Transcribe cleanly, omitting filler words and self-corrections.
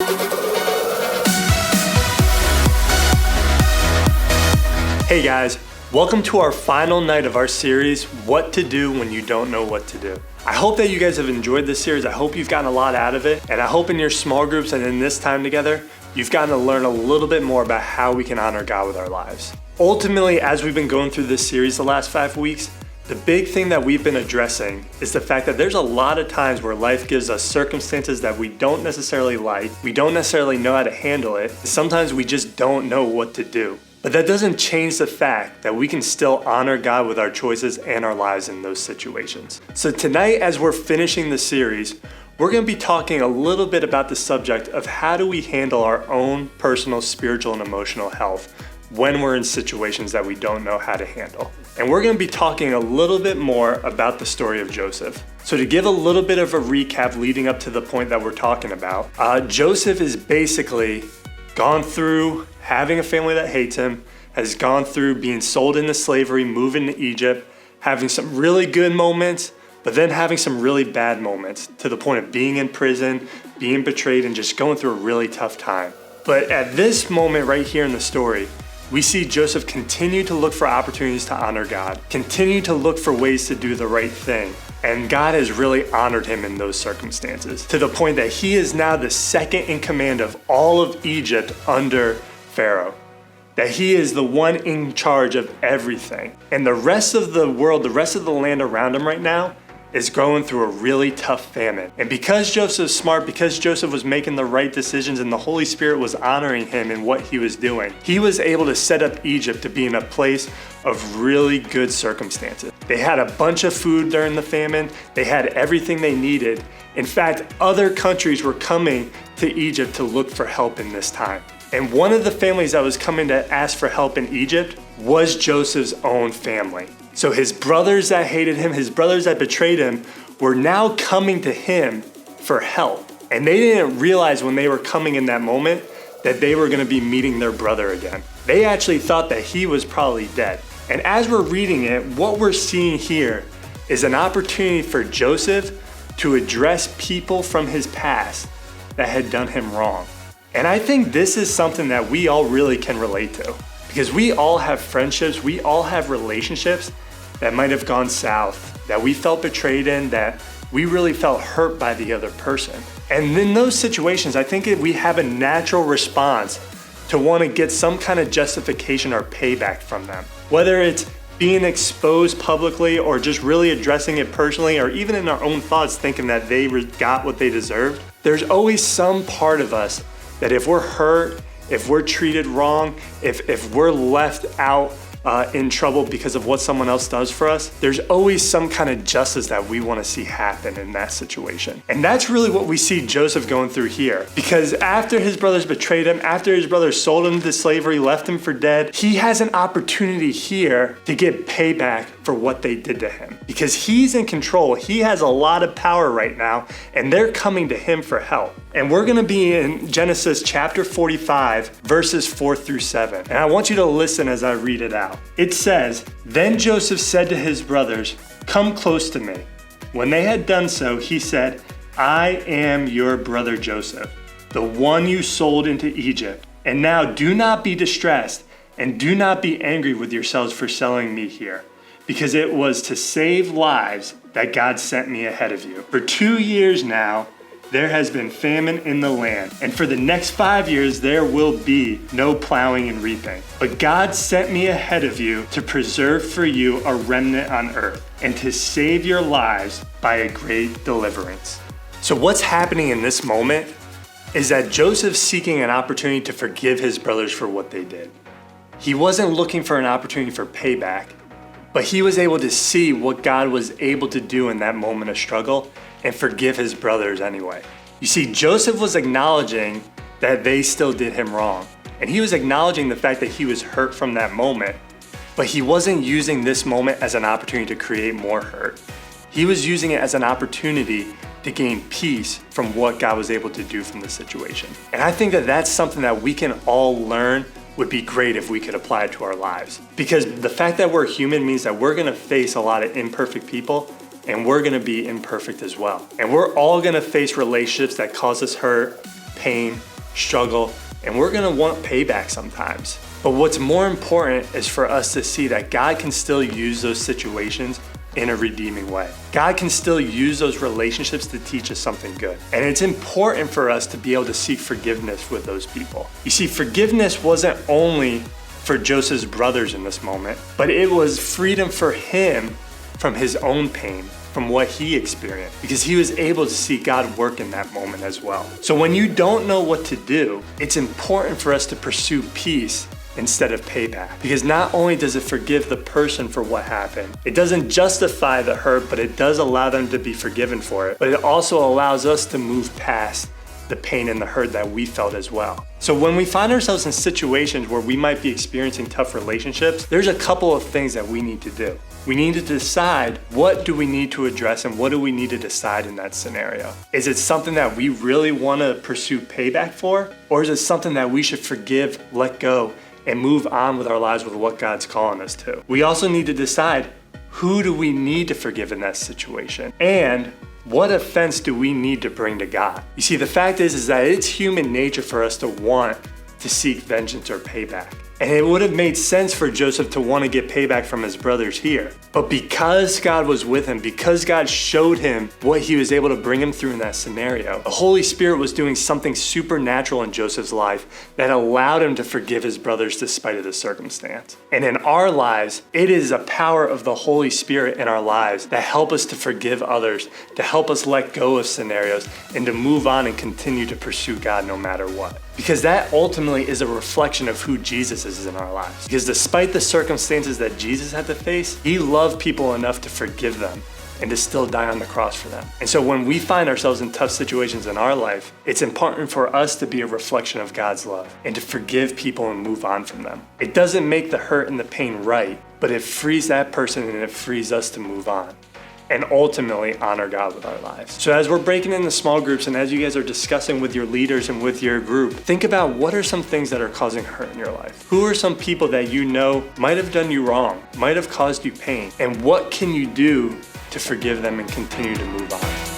Hey guys, welcome to our final night of our series, What to Do When You Don't Know What to Do. I hope that you guys have enjoyed this series. I hope you've gotten a lot out of it, and I hope in your small groups and in this time together, you've gotten to learn a little bit more about how we can honor God with our lives. Ultimately, as we've been going through this series the last 5 weeks, the big thing that we've been addressing is the fact that there's a lot of times where life gives us circumstances that we don't necessarily like, we don't necessarily know how to handle it, sometimes we just don't know what to do. But that doesn't change the fact that we can still honor God with our choices and our lives in those situations. So tonight, as we're finishing the series, we're going to be talking a little bit about the subject of how do we handle our own personal spiritual and emotional health when we're in situations that we don't know how to handle. And we're going to be talking a little bit more about the story of Joseph. So to give a little bit of a recap leading up to the point that we're talking about, Joseph is basically gone through having a family that hates him, has gone through being sold into slavery, moving to Egypt, having some really good moments, but then having some really bad moments to the point of being in prison, being betrayed, and just going through a really tough time. But at this moment right here in the story, we see Joseph continue to look for opportunities to honor God, continue to look for ways to do the right thing. And God has really honored him in those circumstances to the point that he is now the second in command of all of Egypt under Pharaoh. That he is the one in charge of everything. And the rest of the world, the rest of the land around him right now is going through a really tough famine. And because Joseph's smart, because Joseph was making the right decisions and the Holy Spirit was honoring him in what he was doing, he was able to set up Egypt to be in a place of really good circumstances. They had a bunch of food during the famine. They had everything they needed. In fact, other countries were coming to Egypt to look for help in this time. And one of the families that was coming to ask for help in Egypt was Joseph's own family. So his brothers that hated him, his brothers that betrayed him, were now coming to him for help. And they didn't realize when they were coming in that moment that they were going to be meeting their brother again. They actually thought that he was probably dead. And as we're reading it, what we're seeing here is an opportunity for Joseph to address people from his past that had done him wrong. And I think this is something that we all really can relate to, because we all have friendships, we all have relationships that might have gone south, that we felt betrayed in, that we really felt hurt by the other person. And in those situations, I think we have a natural response to want to get some kind of justification or payback from them. Whether it's being exposed publicly or just really addressing it personally, or even in our own thoughts thinking that they got what they deserved, there's always some part of us that if we're hurt, if we're treated wrong, if we're left out in trouble because of what someone else does for us, there's always some kind of justice that we want to see happen in that situation. And that's really what we see Joseph going through here. Because after his brothers betrayed him, after his brothers sold him to slavery, left him for dead, he has an opportunity here to get payback for what they did to him. Because he's in control, he has a lot of power right now, and they're coming to him for help. And we're gonna be in Genesis chapter 45, verses 4 through 7. And I want you to listen as I read it out. It says, "Then Joseph said to his brothers, 'Come close to me.' When they had done so, he said, 'I am your brother Joseph, the one you sold into Egypt. And now do not be distressed, and do not be angry with yourselves for selling me here, because it was to save lives that God sent me ahead of you. For 2 years now, there has been famine in the land, and for the next 5 years there will be no plowing and reaping. But God sent me ahead of you to preserve for you a remnant on earth, and to save your lives by a great deliverance.'" So what's happening in this moment is that Joseph's seeking an opportunity to forgive his brothers for what they did. He wasn't looking for an opportunity for payback, but he was able to see what God was able to do in that moment of struggle and forgive his brothers anyway. You see, Joseph was acknowledging that they still did him wrong. And he was acknowledging the fact that he was hurt from that moment, but he wasn't using this moment as an opportunity to create more hurt. He was using it as an opportunity to gain peace from what God was able to do from the situation. And I think that that's something that we can all learn would be great if we could apply it to our lives. Because the fact that we're human means that we're gonna face a lot of imperfect people, and we're gonna be imperfect as well. And we're all gonna face relationships that cause us hurt, pain, struggle, and we're gonna want payback sometimes. But what's more important is for us to see that God can still use those situations in a redeeming way. God can still use those relationships to teach us something good. And it's important for us to be able to seek forgiveness with those people. You see, forgiveness wasn't only for Joseph's brothers in this moment, but it was freedom for him from his own pain, from what he experienced, because he was able to see God work in that moment as well. So when you don't know what to do, it's important for us to pursue peace instead of payback. Because not only does it forgive the person for what happened, it doesn't justify the hurt, but it does allow them to be forgiven for it. But it also allows us to move past the pain and the hurt that we felt as well. So when we find ourselves in situations where we might be experiencing tough relationships, there's a couple of things that we need to do. We need to decide, what do we need to address and what do we need to decide in that scenario? Is it something that we really want to pursue payback for? Or is it something that we should forgive, let go, and move on with our lives with what God's calling us to? We also need to decide, who do we need to forgive in that situation? And what offense do we need to bring to God? You see, the fact is that it's human nature for us to want to seek vengeance or payback. And it would have made sense for Joseph to want to get payback from his brothers here. But because God was with him, because God showed him what he was able to bring him through in that scenario, the Holy Spirit was doing something supernatural in Joseph's life that allowed him to forgive his brothers despite of the circumstance. And in our lives, it is a power of the Holy Spirit in our lives that help us to forgive others, to help us let go of scenarios, and to move on and continue to pursue God no matter what. Because that ultimately is a reflection of who Jesus is in our lives. Because despite the circumstances that Jesus had to face, he loved people enough to forgive them and to still die on the cross for them. And so when we find ourselves in tough situations in our life, it's important for us to be a reflection of God's love and to forgive people and move on from them. It doesn't make the hurt and the pain right, but it frees that person and it frees us to move on and ultimately honor God with our lives. So as we're breaking into small groups and as you guys are discussing with your leaders and with your group, think about, what are some things that are causing hurt in your life? Who are some people that you know might have done you wrong, might have caused you pain? And what can you do to forgive them and continue to move on?